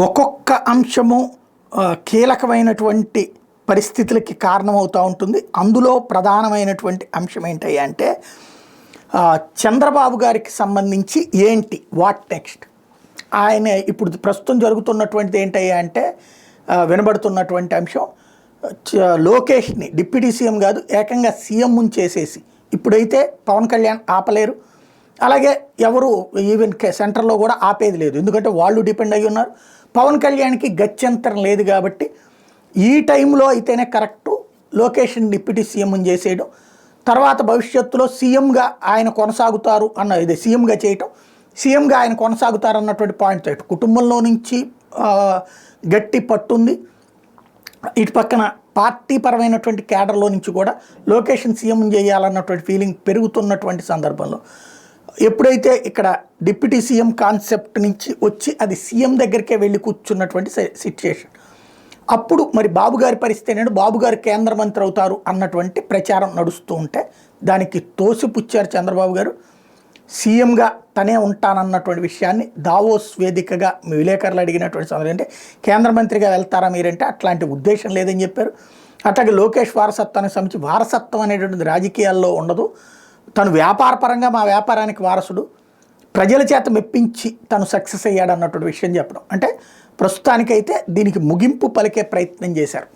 ఒక్కొక్క అంశము కీలకమైనటువంటి పరిస్థితులకి కారణమవుతూ ఉంటుంది. అందులో ప్రధానమైనటువంటి అంశం ఏంటి అంటే చంద్రబాబు గారికి సంబంధించి ఏంటి వాట్ నెక్స్ట్. ఆయన ఇప్పుడు ప్రస్తుతం జరుగుతున్నటువంటిది ఏంటి అంటే వినబడుతున్నటువంటి అంశం లోకేష్ని డిప్యూటీ సీఎం కాదు ఏకంగా సీఎం చేసేసి ఇప్పుడైతే పవన్ కళ్యాణ్ ఆపలేరు, అలాగే ఎవరు ఈవెన్ సెంటర్లో కూడా ఆపేది లేదు. ఎందుకంటే వాళ్ళు డిపెండ్ అయ్యి ఉన్నారు. పవన్ కళ్యాణ్కి గత్యంతరం లేదు కాబట్టి ఈ టైంలో అయితేనే కరెక్టు లోకేష్ని డిప్యూటీ సీఎం చేసేయడం, తర్వాత భవిష్యత్తులో సీఎంగా ఆయన కొనసాగుతారు అన్న ఇది సీఎంగా చేయటం, సీఎంగా ఆయన కొనసాగుతారు అన్నటువంటి పాయింట్ ఇటు కుటుంబంలో నుంచి గట్టి పట్టుంది, ఇటు పక్కన పార్టీ పరమైనటువంటి క్యాడర్లో నుంచి కూడా లోకేష్ని సీఎం చేయాలన్నటువంటి ఫీలింగ్ పెరుగుతున్నటువంటి సందర్భంలో ఎప్పుడైతే ఇక్కడ డిప్యూటీ సీఎం కాన్సెప్ట్ నుంచి వచ్చి అది సీఎం దగ్గరికే వెళ్ళి కూర్చున్నటువంటి సిచ్యుయేషన్, అప్పుడు మరి బాబు గారి పరిస్థితి ఏంటంటే బాబు గారు కేంద్ర మంత్రి అవుతారు అన్నటువంటి ప్రచారం నడుస్తూ ఉంటే దానికి తోసిపుచ్చారు చంద్రబాబు గారు. సీఎంగా తనే ఉంటానన్నటువంటి విషయాన్ని దావోస్ వేదికగా విలేకరులు అడిగినటువంటి సందర్భం అంటే కేంద్ర మంత్రిగా వెళ్తారా మీరంటే అట్లాంటి ఉద్దేశం లేదని చెప్పారు. అట్లాగే లోకేష్ వారసత్వానికి సంబంధించి వారసత్వం అనేటువంటిది రాజకీయాల్లో ఉండదు, తను వ్యాపారపరంగా మా వ్యాపారానికి వారసుడు, ప్రజల చేత మెప్పించి తను సక్సెస్ అయ్యాడు అన్నటువంటి విషయం చెప్పడం అంటే ప్రస్తుతానికైతే దీనికి ముగింపు పలికే ప్రయత్నం చేశారు.